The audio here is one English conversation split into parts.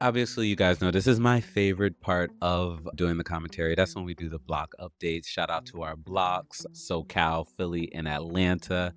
Obviously, you guys know this is my favorite part of doing the commentary. That's when we do the block updates. Shout out to our blocks, SoCal, Philly, and Atlanta.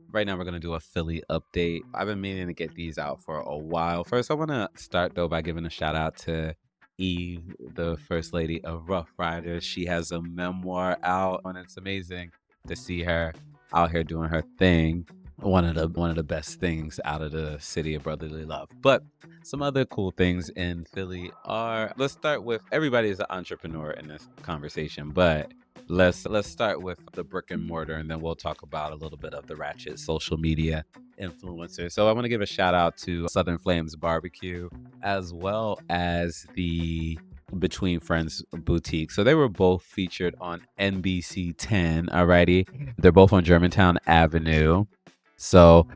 Right now, we're going to do a Philly update. I've been meaning to get these out for a while. First, I want to start, though, by giving a shout out to Eve, the First Lady of Rough Riders. She has a memoir out, and it's amazing to see her out here doing her thing. One of the best things out of the city of brotherly love. But some other cool things in Philly are, let's start with, everybody is an entrepreneur in this conversation, but let's start with the brick and mortar, and then we'll talk about a little bit of the ratchet social media influencers. So I want to give a shout out to Southern Flames Barbecue, as well as the Between Friends boutique. So they were both featured on NBC 10. Alrighty, they're both on Germantown Avenue. So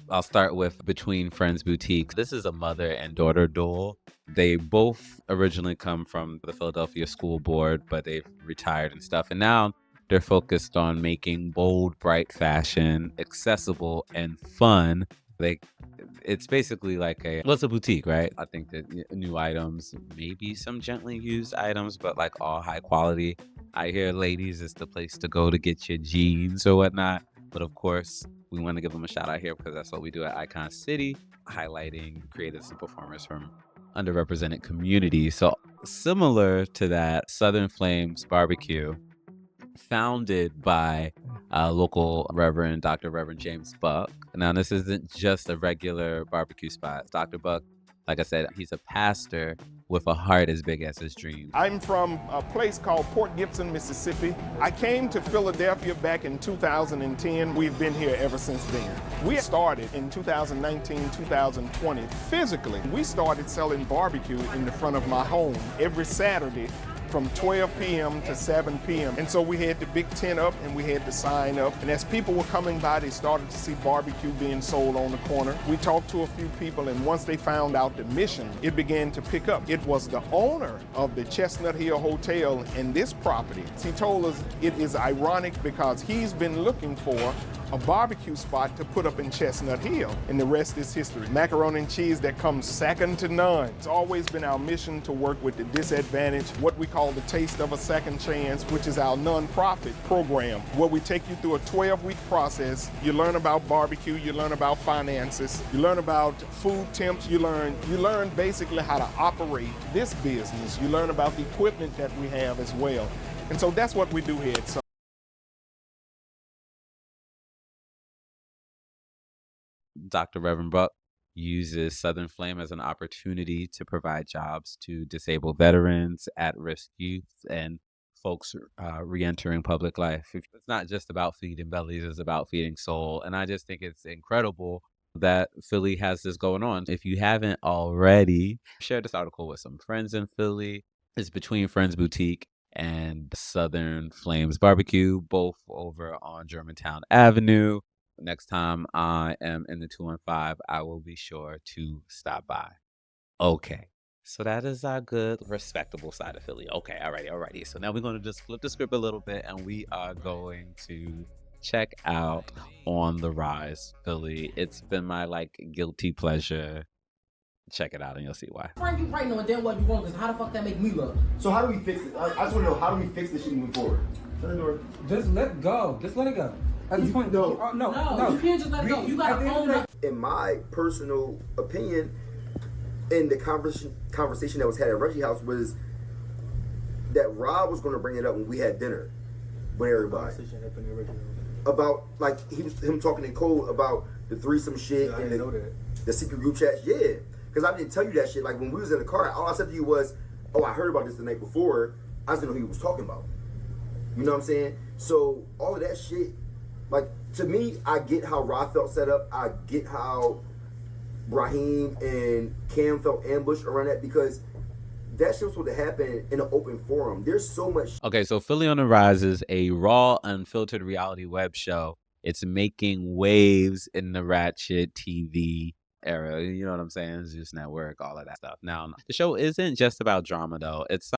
I'll start with Between Friends Boutique. This is a mother and daughter duel. They both originally come from the Philadelphia School Board, but they've retired and stuff. And now they're focused on making bold, bright fashion accessible and fun. They it's basically like it's a boutique, right? I think that new items, maybe some gently used items, but like all high quality. I hear, ladies, it's the place to go to get your jeans or whatnot. But of course, we want to give them a shout out here because that's what we do at Icon City, highlighting creatives and performers from underrepresented communities. So similar to that, Southern Flames Barbecue, founded by local Reverend Dr. Reverend James Buck. Now, this isn't just a regular barbecue spot. Dr. Buck, like I said, he's a pastor with a heart as big as his dreams. I'm from a place called Port Gibson, Mississippi. I came to Philadelphia back in 2010. We've been here ever since then. We started in 2019, 2020. Physically, we started selling barbecue in the front of my home every Saturday from 12 p.m. to 7 p.m. And so we had the big tent up and we had the sign up. And as people were coming by, they started to see barbecue being sold on the corner. We talked to a few people, and once they found out the mission, it began to pick up. It was the owner of the Chestnut Hill Hotel and this property. He told us it is ironic because he's been looking for a barbecue spot to put up in Chestnut Hill, and the rest is history. Macaroni and cheese that comes second to none. It's always been our mission to work with the disadvantaged, what we call the Taste of a Second Chance, which is our nonprofit program, where we take you through a 12-week process. You learn about barbecue, you learn about finances, you learn about food temps, you learn basically how to operate this business. You learn about the equipment that we have as well. And so that's what we do here at Dr. Reverend Buck uses Southern Flame as an opportunity to provide jobs to disabled veterans, at-risk youth, and folks re-entering public life. It's not just about feeding bellies, it's about feeding soul. And I just think it's incredible that Philly has this going on. If you haven't already, share this article with some friends in Philly. It's Between Friends Boutique and Southern Flames Barbecue, both over on Germantown Avenue. Next time I am in the 215, I will be sure to stop by. Okay. So that is our good, respectable side of Philly. Okay, alrighty. So now we're going to just flip the script a little bit, and we are going to check out On the Rise Philly. It's been my guilty pleasure. Check it out and you'll see why. Frank, you right knowing damn well you wrong, because how the fuck that make me look? So how do we fix it? I just want to know, how do we fix this shit moving forward? Just let go. Just let it go. At this point, no. No, you can't just let it go. You gotta own it. In my personal opinion, in the conversation that was had at Reggie House, was that Rob was going to bring it up when we had dinner with everybody. About, like, him talking in code about the threesome shit and the secret group chats. Yeah, because I didn't tell you that shit. Like, when we was in the car, all I said to you was, oh, I heard about this the night before. I just didn't know who he was talking about. You know what I'm saying? So all of that shit, like, to me, I get how Rob felt set up. I get how Raheem and Cam felt ambushed around that, because that shit was supposed to happen in an open forum. There's so much. Okay, so Philly on the Rise is a raw, unfiltered reality web show. It's making waves in the ratchet TV era. You know what I'm saying? Zeus Network, all of that stuff. Now, the show isn't just about drama though. It's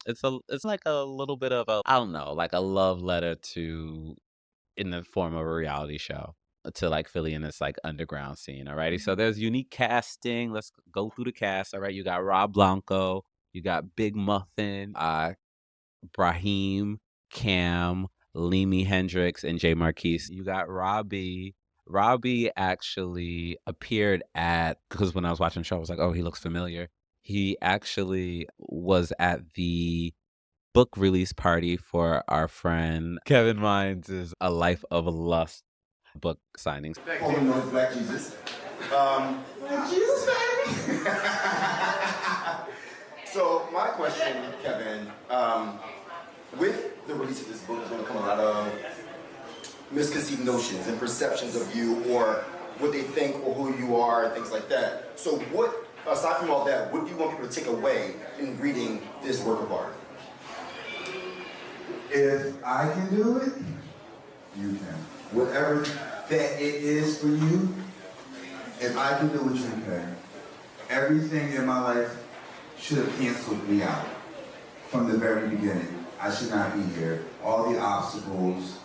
like a little bit of a, I don't know, like a love letter to, in the form of a reality show. to like Philly in this like underground scene. Alrighty. So there's unique casting. Let's go through the cast. All right. You got Rob Blanco, you got Big Muffin, Brahim, Cam, Limi Hendrix, and Jay Marquise. You got Robbie. Robbie actually appeared at, because when I was watching the show, I was like, oh, he looks familiar. He actually was at the book release party for our friend Kevin Mines' A Life of Lust book signings. Oh, we know Black Jesus. Black Jesus, baby. So my question, Kevin, with the release of this book, is going to come a lot of misconceived notions and perceptions of you, or what they think, or who you are, and things like that. So what, aside from all that, what do you want people to take away in reading this work of art? If I can do it, you can. Whatever that it is for you, if I can do it, you can. Everything in my life should have canceled me out from the very beginning. I should not be here. All the obstacles.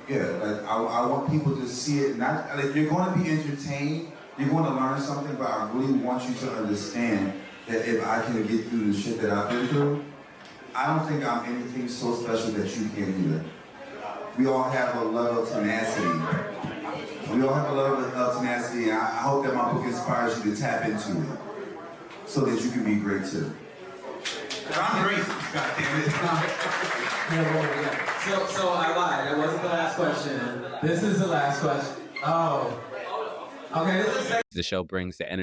Yeah, like I want people to see it. Not like you're going to be entertained, you're going to learn something, but I really want you to understand that if I can get through the shit that I've been through, I don't think I'm anything so special that you can't either. We all have a level of tenacity. We all have a level of tenacity, and I hope that my book inspires you to tap into it so that you can be great too. I'm great, goddammit. So I lied. That wasn't the last question. This is the last question. Oh. Okay, this is The show brings the energy